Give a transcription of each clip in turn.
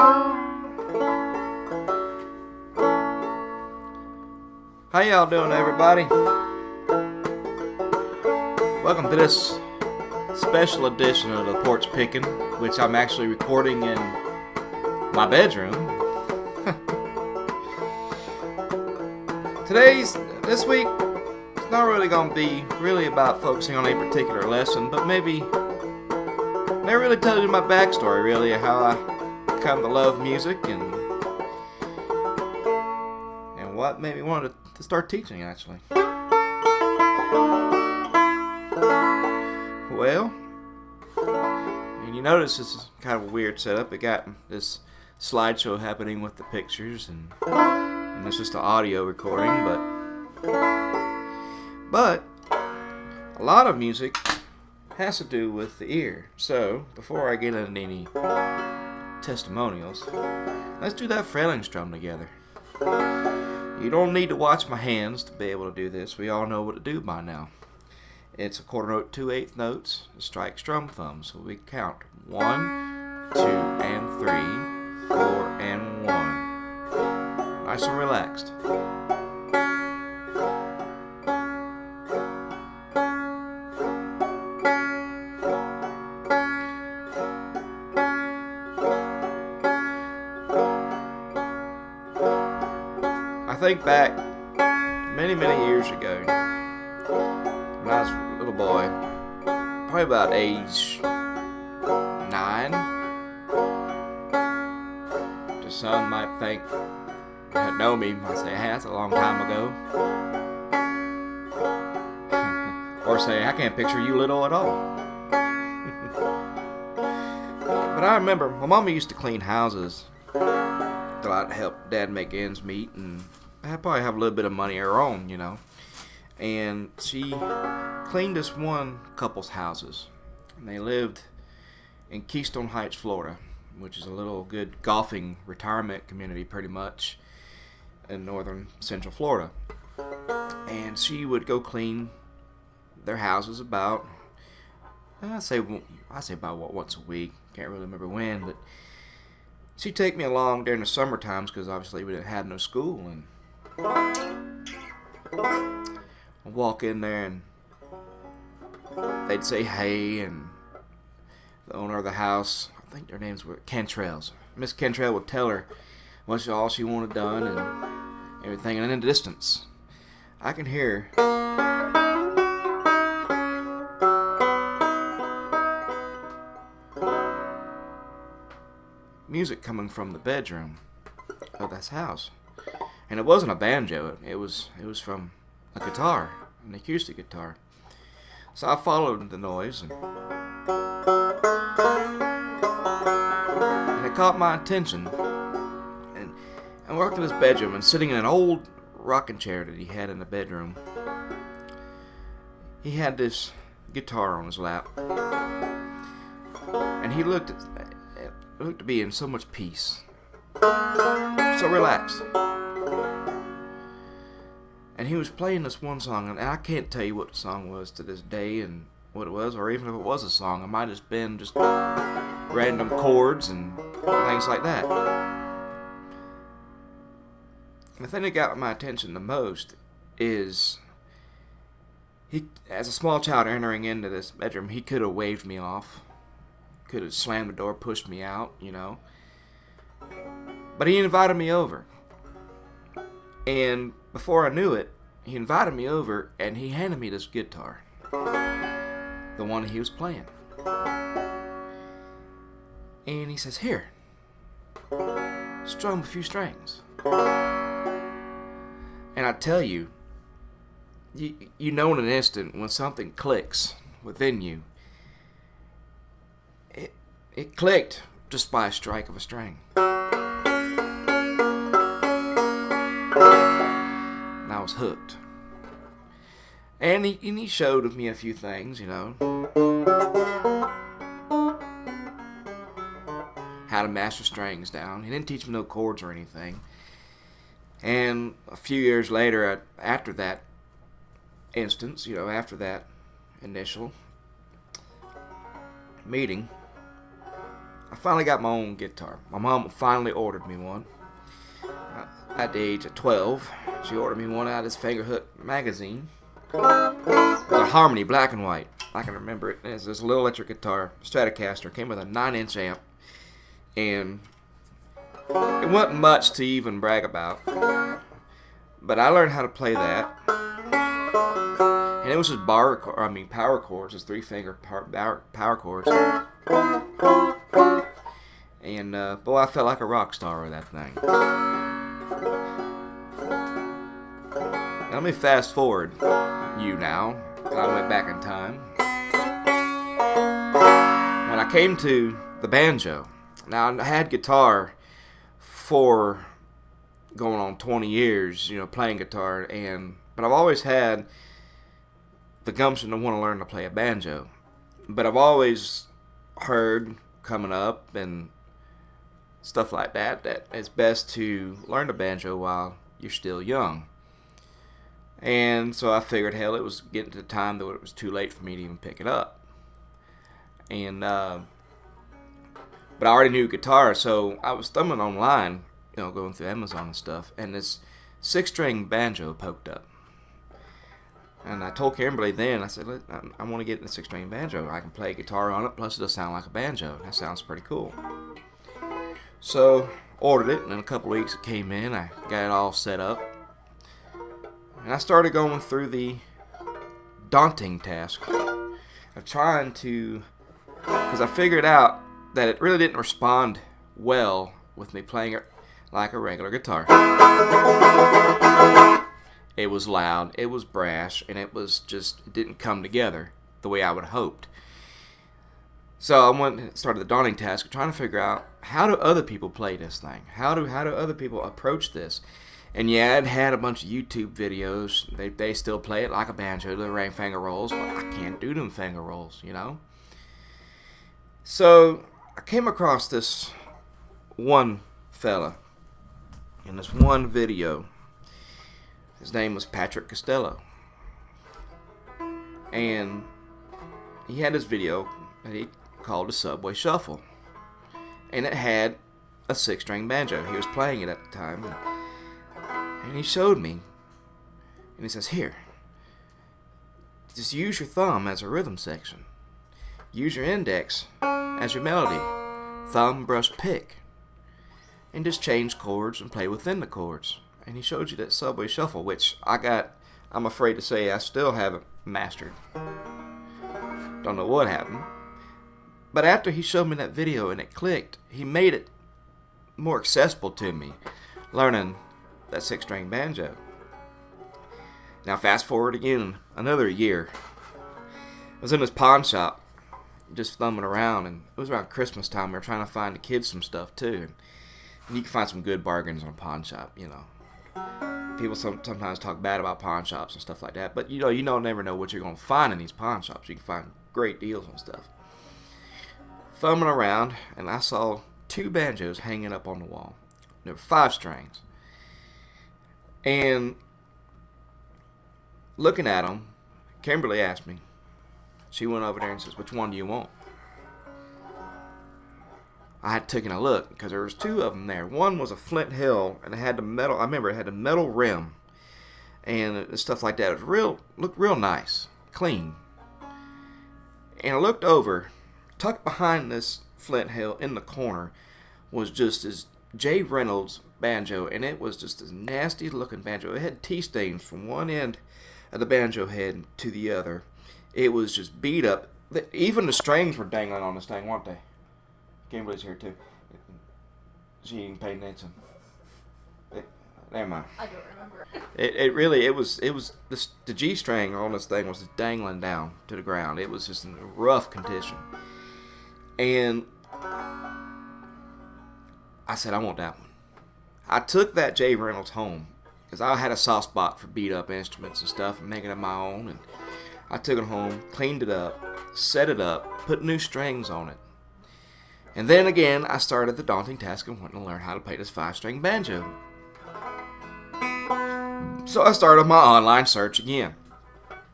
How y'all doing, everybody? Welcome to this special edition of the Porch Pickin, which I'm actually recording in my bedroom. This week, it's not really going to be really about focusing on a particular lesson, but maybe really tell you my backstory, really, how I come to love music and what made me want to start teaching, actually. Well, and you notice this is kind of a weird setup. It got this slideshow happening with the pictures, and it's just an audio recording, but a lot of music has to do with the ear. So, before I get into any testimonials, let's do that frailing strum together. You don't need to watch my hands to be able to do this. We all know what to do by now. It's a quarter note, 2/8 notes, a strike strum thumb. So we count 1, 2, and 3, 4, and 1. Nice and relaxed. I think back many years ago, when I was a little boy, probably about age 9. Some might think that know me, might say, hey, that's a long time ago. Or say, I can't picture you little at all. But I remember my mama used to clean houses that I'd help Dad make ends meet, and I'd probably have a little bit of money of her own, you know. And she cleaned this one couple's houses, and they lived in Keystone Heights, Florida, which is a little good golfing retirement community pretty much in northern central Florida. And she would go clean their houses about, I say about once a week. Can't really remember when, but she'd take me along during the summer times because obviously we didn't have no school, and I'd walk in there and they'd say hey, and the owner of the house, I think their names were Cantrells. Miss Cantrell would tell her all she wanted done and everything, and in the distance I can hear music coming from the bedroom of this house. And it wasn't a banjo, it was from a guitar, an acoustic guitar. So I followed the noise, and it caught my attention. And I walked to this bedroom, and sitting in an old rocking chair that he had in the bedroom, he had this guitar on his lap. And he looked to be in so much peace, so relaxed. And he was playing this one song, and I can't tell you what the song was to this day and what it was, or even if it was a song. It might have been just random chords and things like that. And the thing that got my attention the most is he, as a small child entering into this bedroom, he could have waved me off, could have slammed the door, pushed me out, you know. But he invited me over. And before I knew it, he invited me over and he handed me this guitar. The one he was playing. And he says, here, strum a few strings. And I tell you, you know in an instant when something clicks within you. It clicked just by a strike of a string. And I was hooked. And he showed me a few things, you know. How to master strings down. He didn't teach me no chords or anything. And a few years later, after that instance, you know, after that initial meeting, I finally got my own guitar. My mom finally ordered me one. At the age of 12, she ordered me one out of this Fingerhook magazine. It was a Harmony, black and white. I can remember it. It's this little electric guitar, Stratocaster. Came with a 9-inch amp. And it wasn't much to even brag about. But I learned how to play that. And it was just power chords. Just 3-finger power chords. And boy, I felt like a rock star with that thing. Now, let me fast forward now. I went back in time. When I came to the banjo. Now, I had guitar for going on 20 years, playing guitar, but I've always had the gumption to want to learn to play a banjo. But I've always heard coming up and stuff like that it's best to learn the banjo while you're still young. And so I figured, hell, it was getting to the time that it was too late for me to even pick it up. And but I already knew guitar, so I was thumbing online, going through Amazon and stuff, and this 6-string banjo poked up. And I told Kimberly then, I said, I want to get the 6-string banjo. I can play guitar on it, plus it'll sound like a banjo. That sounds pretty cool. So, ordered it, and in a couple of weeks it came in. I got it all set up. And I started going through the daunting task of trying to, because I figured out that it really didn't respond well with me playing it like a regular guitar. It was loud, it was brash, and it didn't come together the way I would have hoped. So I went and started the daunting task of trying to figure out, how do other people play this thing? How do other people approach this? And yeah, it had a bunch of YouTube videos. They still play it like a banjo, the ring finger rolls, but I can't do them finger rolls, So I came across this one fella in this one video. His name was Patrick Costello. And he had this video that he called the Subway Shuffle. And it had a 6-string banjo. He was playing it at the time. And he showed me. And he says, here, just use your thumb as a rhythm section. Use your index as your melody. Thumb, brush, pick. And just change chords and play within the chords. And he showed you that Subway Shuffle, which I'm afraid to say I still haven't mastered. Don't know what happened. But after he showed me that video and it clicked, he made it more accessible to me, learning that 6-string banjo. Now fast forward again another year. I was in this pawn shop, just thumbing around, and it was around Christmas time. We were trying to find the kids some stuff too, and you can find some good bargains on a pawn shop. People sometimes talk bad about pawn shops and stuff like that, but you never know what you're going to find in these pawn shops. You can find great deals and stuff. Thumbing around, and I saw 2 banjos hanging up on the wall. There were 5 strings. And looking at them, Kimberly asked me. She went over there and says, which one do you want? I had taken a look because there was 2 of them there. One was a Flint Hill, and it had the metal. I remember it had the metal rim and stuff like that. It was looked real nice, clean. And I looked over, tucked behind this Flint Hill in the corner was just this Jay Reynolds banjo, and it was just this nasty looking banjo. It had tea stains from one end of the banjo head to the other. It was just beat up. Even the strings were dangling on this thing, weren't they? Kimberly's here too. She ain't paying attention. Never mind. I don't remember. It was the G string on this thing was just dangling down to the ground. It was just in a rough condition. And I said, I want that one. I took that Jay Reynolds home because I had a soft spot for beat up instruments and stuff and making it my own. And I took it home, cleaned it up, set it up, put new strings on it. And then again, I started the daunting task of wanting to learn how to play this 5-string banjo. So I started my online search again.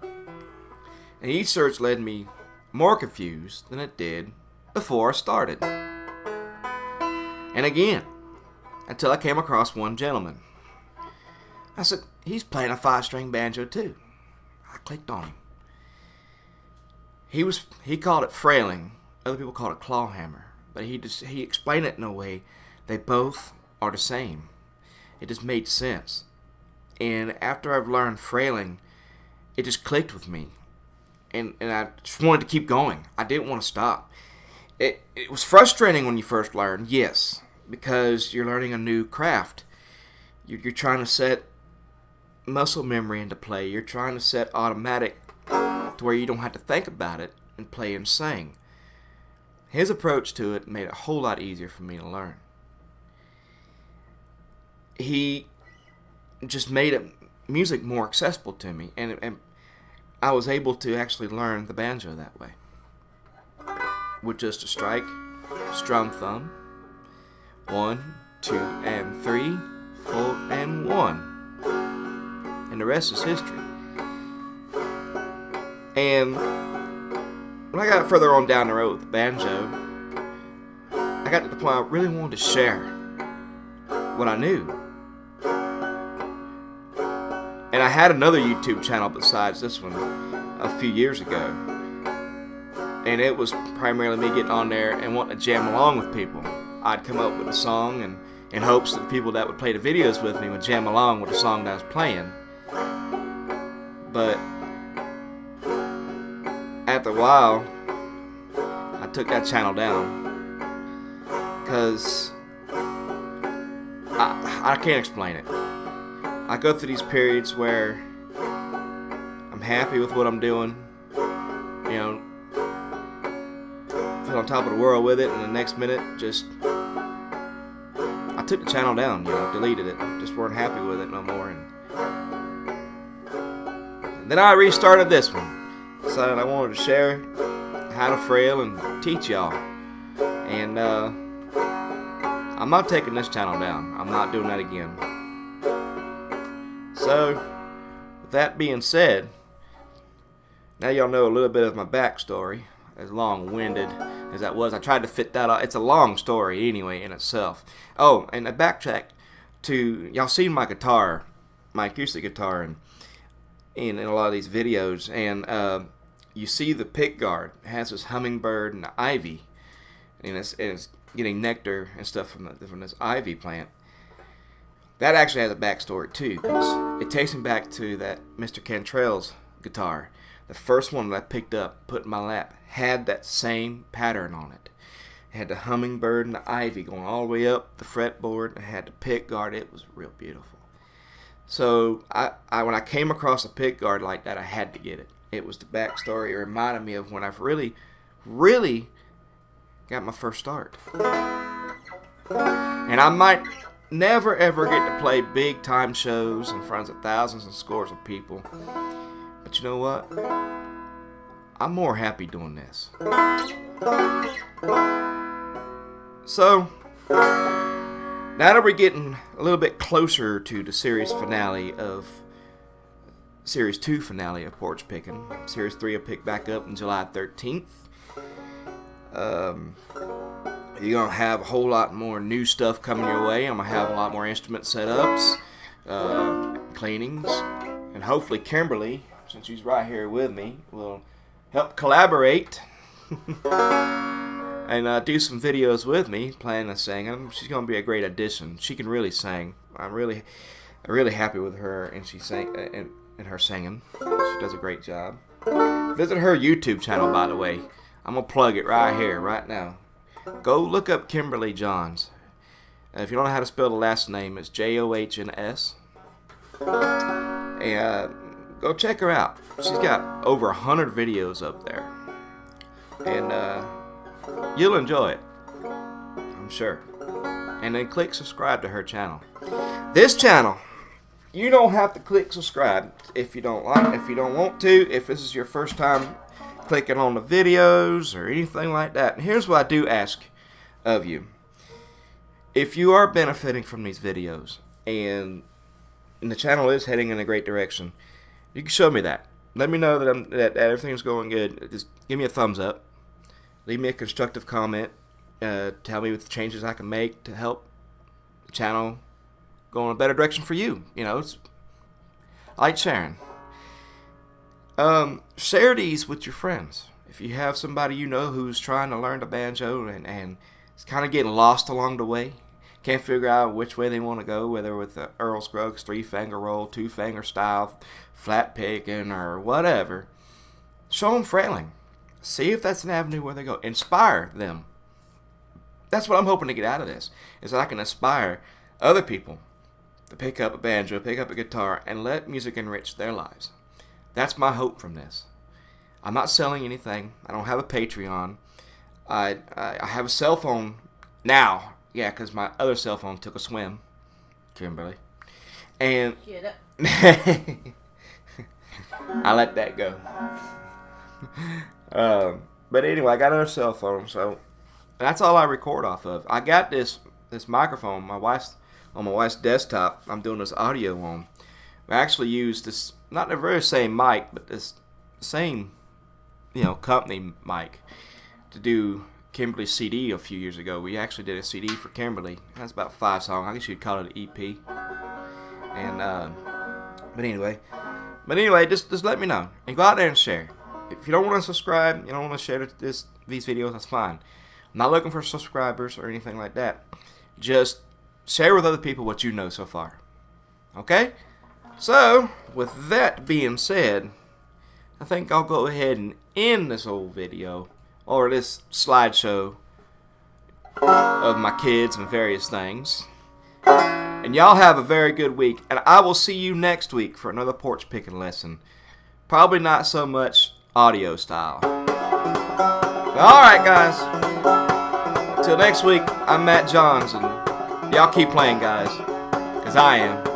And each search led me more confused than it did before I started. and again, until I came across one gentleman. I said, he's playing a 5-string banjo too. I clicked on him. He called it frailing. Other people called it claw hammer. But he explained it in a way they both are the same. It just made sense. And after I've learned frailing, it just clicked with me. And I just wanted to keep going. I didn't want to stop. It was frustrating when you first learn, yes, because you're learning a new craft. You're trying to set muscle memory into play. You're trying to set automatic to where you don't have to think about it and play and sing. His approach to it made it a whole lot easier for me to learn. He just made music more accessible to me, and I was able to actually learn the banjo that way. With just a strike, strum thumb, 1, 2, and 3, 4, and 1. And the rest is history. And when I got further on down the road with the banjo, I got to the point I really wanted to share what I knew. And I had another YouTube channel besides this one a few years ago. And it was primarily me getting on there and wanting to jam along with people. I'd come up with a song and in hopes that the people that would play the videos with me would jam along with the song that I was playing. But after a while, I took that channel down because I can't explain it. I go through these periods where I'm happy with what I'm doing, you know, feel on top of the world with it, and the next minute just I took the channel down, you know, deleted it, just weren't happy with it no more. And then I restarted this one. Decided I wanted to share how to frail and teach y'all. And I'm not taking this channel down. I'm not doing that again. So, with that being said, now y'all know a little bit of my backstory, as long-winded as that was. I tried to fit that out. It's a long story anyway in itself. Oh, and I backtracked to, y'all seen my guitar, my acoustic guitar, and in a lot of these videos, and you see the pick guard has this hummingbird and the ivy, and it's getting nectar and stuff from this ivy plant. That actually has a backstory too, because it takes me back to that Mr. Cantrell's guitar. The first one that I picked up, put in my lap, had that same pattern on it. It had the hummingbird and the ivy going all the way up the fretboard. It had the pick guard. It was real beautiful. So when I came across a pick guard like that, I had to get it. It was the backstory. It reminded me of when I've really, really got my first start. And I might never ever get to play big time shows in front of thousands and scores of people. But you know what? I'm more happy doing this. So, now that we're getting a little bit closer to the series finale of Series 2 finale of Porch Pickin', Series 3 will pick back up on July 13th. You're going to have a whole lot more new stuff coming your way. I'm going to have a lot more instrument setups, cleanings, and hopefully Kimberly, since she's right here with me, will help collaborate and do some videos with me playing and singing. She's going to be a great addition. She can really sing. I'm really happy with her, and she sang and her singing. She does a great job. Visit her YouTube channel, by the way. I'm going to plug it right here, right now. Go look up Kimberly Johns. If you don't know how to spell the last name, it's Johns. And go check her out. She's got over 100 videos up there. And you'll enjoy it, I'm sure. And then click subscribe to her channel. This channel, you don't have to click subscribe if you don't like, if you don't want to, if this is your first time clicking on the videos or anything like that. And here's what I do ask of you. If you are benefiting from these videos and the channel is heading in a great direction, you can show me that. Let me know that everything's going good. Just give me a thumbs up. Leave me a constructive comment. tell me what the changes I can make to help the channel go in a better direction for you. You know, I like sharing. Share these with your friends. If you have somebody you know who's trying to learn the banjo and is kind of getting lost along the way, can't figure out which way they want to go, whether with the Earl Scruggs 3-finger roll, 2-finger style, flat picking, or whatever, show them frailing. See if that's an avenue where they go. Inspire them. That's what I'm hoping to get out of this, is that I can inspire other people to pick up a banjo, pick up a guitar, and let music enrich their lives. That's my hope from this. I'm not selling anything. I don't have a Patreon. I have a cell phone now. Yeah, because my other cell phone took a swim, Kimberly. And I let that go. But anyway, I got another cell phone, so that's all I record off of. I got this microphone, on my wife's desktop. I'm doing this audio on. We actually use this, not the very same mic, but this same, company mic to do Kimberly's CD a few years ago. We actually did a CD for Kimberly. That's about 5 songs. I guess you'd call it an EP. And but anyway, just let me know and go out there and share. If you don't want to subscribe, you don't want to share these videos, that's fine. I'm not looking for subscribers or anything like that. Just share with other people what you know so far. Okay? So, with that being said, I think I'll go ahead and end this old video, or this slideshow of my kids and various things. And y'all have a very good week, and I will see you next week for another porch picking lesson. Probably not so much audio style. Alright guys, till next week, I'm Matt Johns, and y'all keep playing guys, because I am.